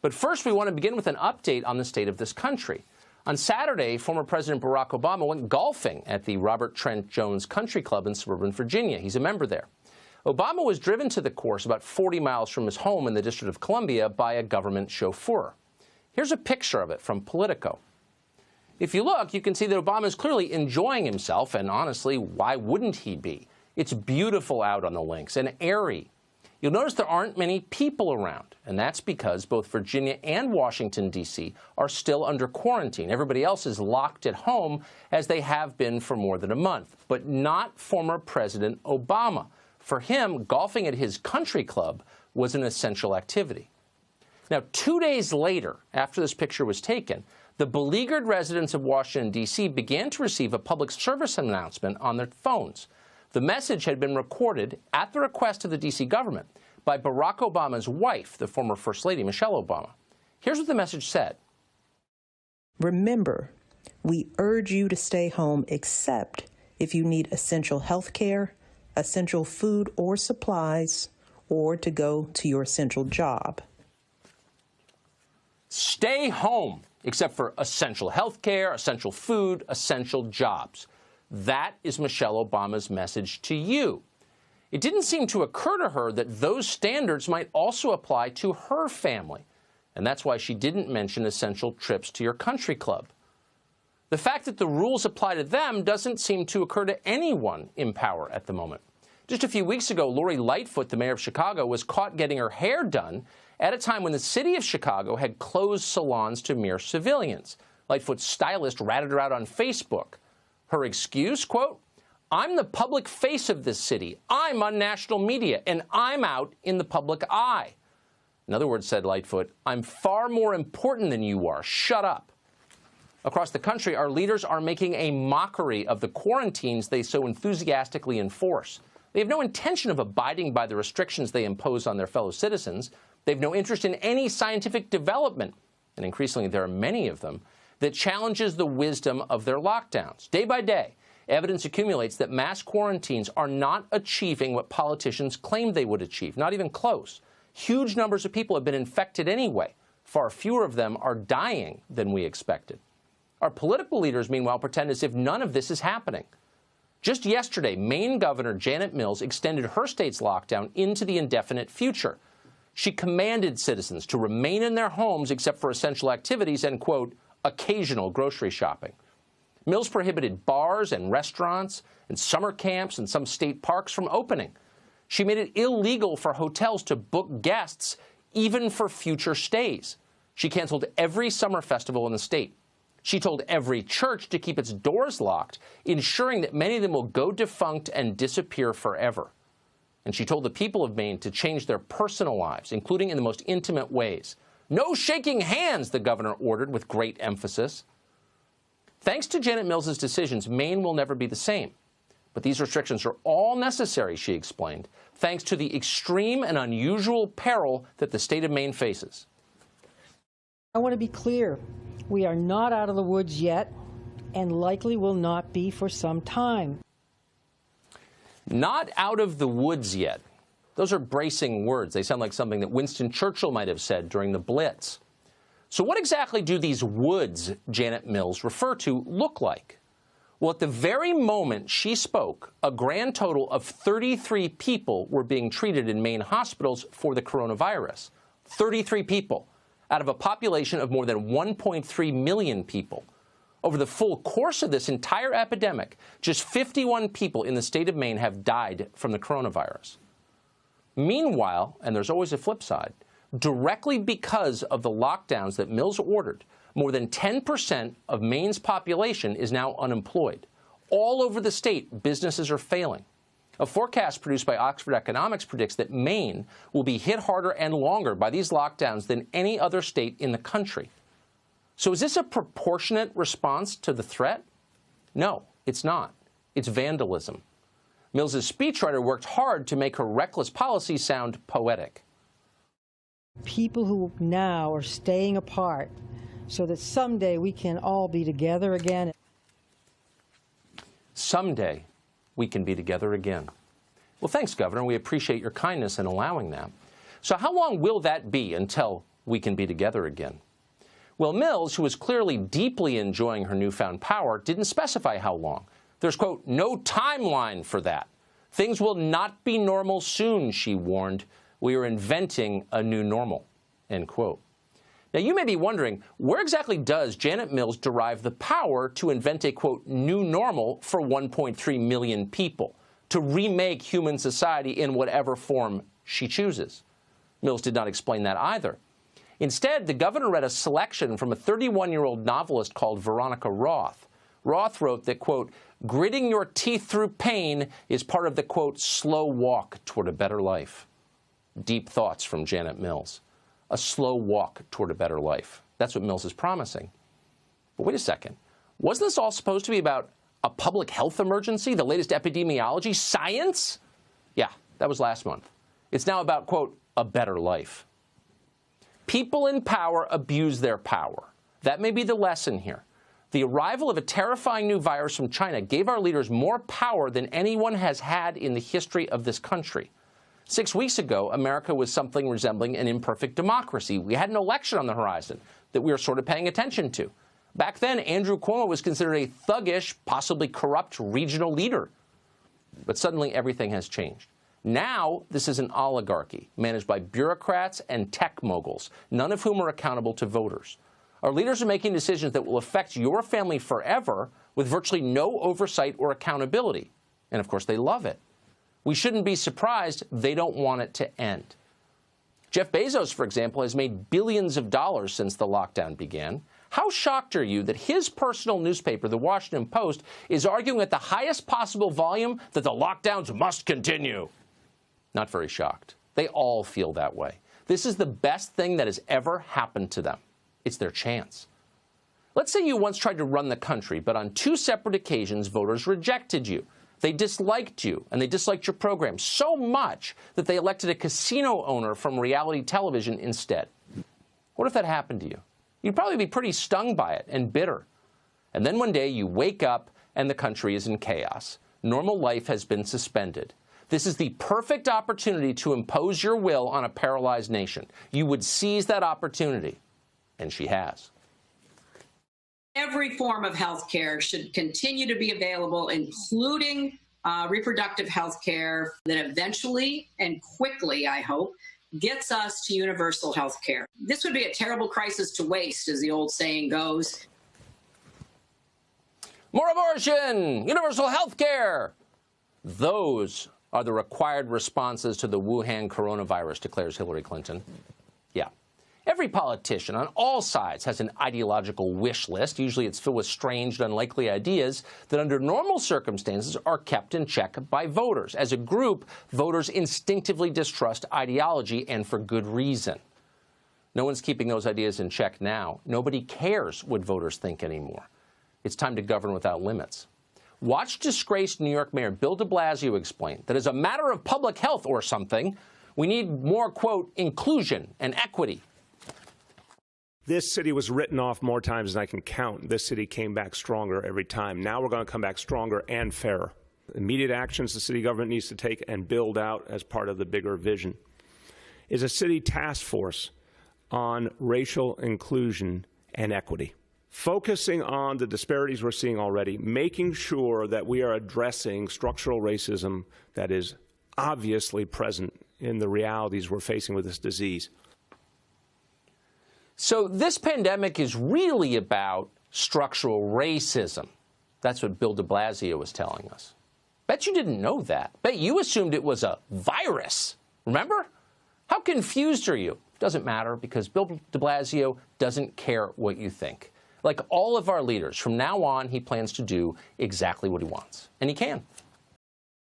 But first, we want to begin with an update on the state of this country. On Saturday, former President Barack Obama went golfing at the Robert Trent Jones Country Club in suburban Virginia. He's a member there. Obama was driven to the course about 40 miles from his home in the District of Columbia by a government chauffeur. Here's a picture of it from Politico. If you look, you can see that Obama is clearly enjoying himself, and honestly, why wouldn't he be? It's beautiful out on the links and airy. You'll notice there aren't many people around, and that's because both Virginia and Washington, D.C. are still under quarantine. Everybody else is locked at home, as they have been for more than a month, but not former President Obama. For him, golfing at his country club was an essential activity. Now, 2 days later, after this picture was taken, the beleaguered residents of Washington, D.C. began to receive a public service announcement on their phones. The message had been recorded at the request of the D.C. government by Barack Obama's wife, the former First Lady, Michelle Obama. Here's what the message said. Remember, we urge you to stay home except if you need essential health care, essential food or supplies, or to go to your essential job. Stay home except for essential health care, essential food, essential jobs. That is Michelle Obama's message to you. It didn't seem to occur to her that those standards might also apply to her family, and that's why she didn't mention essential trips to your country club. The fact that the rules apply to them doesn't seem to occur to anyone in power at the moment. Just a few weeks ago, Lori Lightfoot, the mayor of Chicago, was caught getting her hair done at a time when the city of Chicago had closed salons to mere civilians. Lightfoot's stylist ratted her out on Facebook. Her excuse, quote, "I'm the public face of this city. I'm on national media, and I'm out in the public eye." In other words, said Lightfoot, "I'm far more important than you are. Shut up." Across the country, our leaders are making a mockery of the quarantines they so enthusiastically enforce. They have no intention of abiding by the restrictions they impose on their fellow citizens. They have no interest in any scientific development, and increasingly there are many of them, that challenges the wisdom of their lockdowns. Day by day, evidence accumulates that mass quarantines are not achieving what politicians claimed they would achieve, not even close. Huge numbers of people have been infected anyway. Far fewer of them are dying than we expected. Our political leaders, meanwhile, pretend as if none of this is happening. Just yesterday, Maine Governor Janet Mills extended her state's lockdown into the indefinite future. She commanded citizens to remain in their homes except for essential activities and, quote, occasional grocery shopping. Mills prohibited bars and restaurants and summer camps and some state parks from opening. She made it illegal for hotels to book guests, even for future stays. She canceled every summer festival in the state. She told every church to keep its doors locked, ensuring that many of them will go defunct and disappear forever. And she told the people of Maine to change their personal lives, including in the most intimate ways. No shaking hands, the governor ordered with great emphasis. Thanks to Janet Mills' decisions, Maine will never be the same. But these restrictions are all necessary, she explained, thanks to the extreme and unusual peril that the state of Maine faces. I want to be clear. We are not out of the woods yet, and likely will not be for some time. Not out of the woods yet. Those are bracing words. They sound like something that Winston Churchill might have said during the Blitz. So what exactly do these woods Janet Mills refer to look like? Well, at the very moment she spoke, a grand total of 33 people were being treated in Maine hospitals for the coronavirus. 33 people out of a population of more than 1.3 million people. Over the full course of this entire epidemic, just 51 people in the state of Maine have died from the coronavirus. Meanwhile, and there's always a flip side, directly because of the lockdowns that Mills ordered, more than 10% of Maine's population is now unemployed. All over the state, businesses are failing. A forecast produced by Oxford Economics predicts that Maine will be hit harder and longer by these lockdowns than any other state in the country. So is this a proportionate response to the threat? No, it's not. It's vandalism. Mills' speechwriter worked hard to make her reckless policy sound poetic. People who now are staying apart so that someday we can all be together again. Someday we can be together again. Well, thanks, Governor. We appreciate your kindness in allowing that. So how long will that be until we can be together again. Well, Mills, who was clearly deeply enjoying her newfound power, didn't specify how long. There's, quote, no timeline for that. Things will not be normal soon, she warned. We are inventing a new normal, end quote. Now, you may be wondering, where exactly does Janet Mills derive the power to invent a, quote, new normal for 1.3 million people, to remake human society in whatever form she chooses? Mills did not explain that either. Instead, the governor read a selection from a 31-year-old novelist called Veronica Roth. Roth wrote that, quote, gritting your teeth through pain is part of the, quote, slow walk toward a better life. Deep thoughts from Janet Mills. A slow walk toward a better life. That's what Mills is promising. But wait a second. Wasn't this all supposed to be about a public health emergency, the latest epidemiology, science? Yeah, that was last month. It's now about, quote, a better life. People in power abuse their power. That may be the lesson here. The arrival of a terrifying new virus from China gave our leaders more power than anyone has had in the history of this country. 6 weeks ago, America was something resembling an imperfect democracy. We had an election on the horizon that we were sort of paying attention to. Back then, Andrew Cuomo was considered a thuggish, possibly corrupt regional leader. But suddenly everything has changed. Now, this is an oligarchy managed by bureaucrats and tech moguls, none of whom are accountable to voters. Our leaders are making decisions that will affect your family forever with virtually no oversight or accountability. And of course, they love it. We shouldn't be surprised they don't want it to end. Jeff Bezos, for example, has made billions of dollars since the lockdown began. How shocked are you that his personal newspaper, The Washington Post, is arguing at the highest possible volume that the lockdowns must continue? Not very shocked. They all feel that way. This is the best thing that has ever happened to them. It's their chance. Let's say you once tried to run the country, but on 2 separate occasions, voters rejected you. They disliked you, and they disliked your program so much that they elected a casino owner from reality television instead. What if that happened to you? You'd probably be pretty stung by it and bitter. And then one day you wake up and the country is in chaos. Normal life has been suspended. This is the perfect opportunity to impose your will on a paralyzed nation. You would seize that opportunity, and she has. Every form of health care should continue to be available, including reproductive health care that eventually and quickly, I hope, gets us to universal health care. This would be a terrible crisis to waste, as the old saying goes. More abortion! Universal health care! Those are the required responses to the Wuhan coronavirus, declares Hillary Clinton. Yeah. Every politician on all sides has an ideological wish list. Usually it's filled with strange and unlikely ideas that under normal circumstances are kept in check by voters. As a group, voters instinctively distrust ideology, and for good reason. No one's keeping those ideas in check now. Nobody cares what voters think anymore. It's time to govern without limits. Watch disgraced New York Mayor Bill de Blasio explain that as a matter of public health or something, we need more, quote, inclusion and equity. This city was written off more times than I can count. This city came back stronger every time. Now we're going to come back stronger and fairer. Immediate actions the city government needs to take and build out as part of the bigger vision is a city task force on racial inclusion and equity. Focusing on the disparities we're seeing already, making sure that we are addressing structural racism that is obviously present in the realities we're facing with this disease. So this pandemic is really about structural racism. That's what Bill de Blasio was telling us. Bet you didn't know that. Bet you assumed it was a virus. Remember? How confused are you? Doesn't matter, because Bill de Blasio doesn't care what you think. Like all of our leaders, from now on, he plans to do exactly what he wants. And he can.